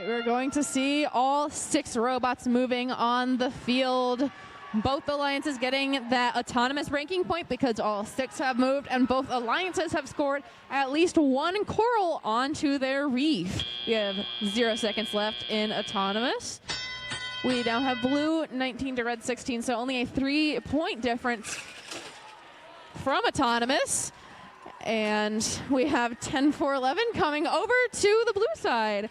We're going to see all 6 robots moving on the field. Both alliances getting that autonomous ranking point because all 6 have moved, and both alliances have scored at least 1 coral onto their reef. We have 0 seconds left in autonomous. We now have blue 19 to red 16, so only a 3-point difference from autonomous. And we have 10-4-11 coming over to the blue side.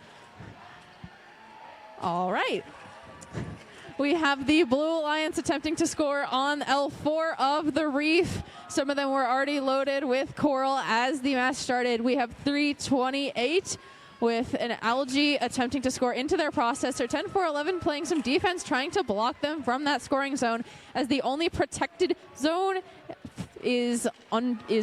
All right. We have the Blue Alliance attempting to score on L4 of the reef. Some of them were already loaded with coral as the match started. We have 328 with an algae attempting to score into their processor. 10-4-11 playing some defense, trying to block them from that scoring zone, as the only protected zone is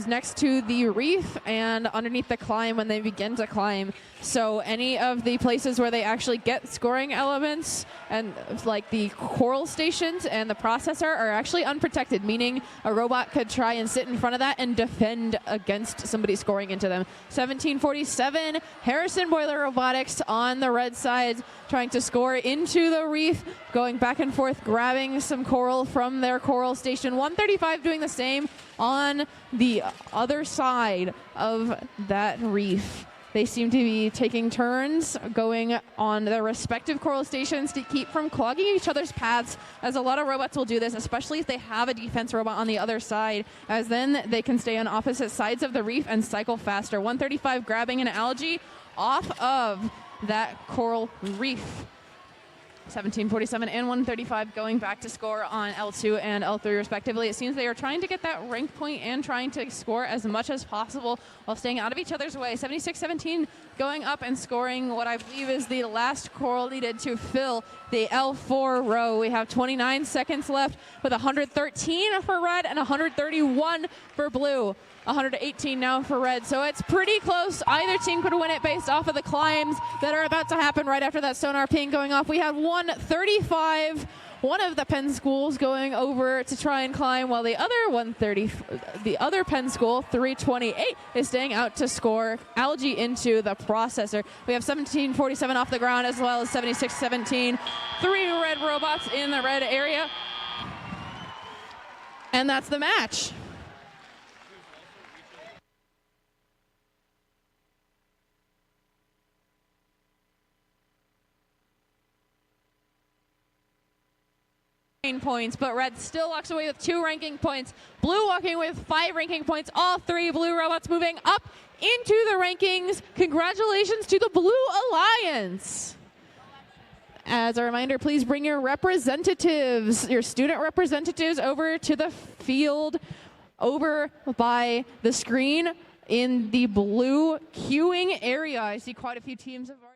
next to the reef and underneath the climb when they begin to climb. So any of the places where they actually get scoring elements, and like the coral stations and the processor, are actually unprotected, meaning a robot could try and sit in front of that and defend against somebody scoring into them. 1747, Harrison Boiler Robotics on the red side, trying to score into the reef, going back and forth, grabbing some coral from their coral station. 135 doing the same on the other side of that reef. They seem to be taking turns going on their respective coral stations to keep from clogging each other's paths, as a lot of robots will do this, especially if they have a defense robot on the other side, as then they can stay on opposite sides of the reef and cycle faster. 135 grabbing an algae off of that coral reef. 1747 and 135 going back to score on L2 and L3 respectively. It seems they are trying to get that rank point and trying to score as much as possible while staying out of each other's way. 7617 going up and scoring what I believe is the last coral needed to fill the L4 row. We have 29 seconds left with 113 for red and 131 for blue. 118 now for red, so it's pretty close. Either team could win it based off of the climbs that are about to happen right after that sonar ping going off. We had 135, one of the Penn schools going over to try and climb, while the other Penn school, 328, is staying out to score algae into the processor. We have 1747 off the ground, as well as 7617. 3 red robots in the red area. And that's the match. Points, but red still walks away with 2 ranking points. Blue walking with 5 ranking points. All 3 blue robots moving up into the rankings. Congratulations to the Blue Alliance. As a reminder, please bring your representatives, your student representatives, over to the field over by the screen in the blue queuing area. I see quite a few teams have already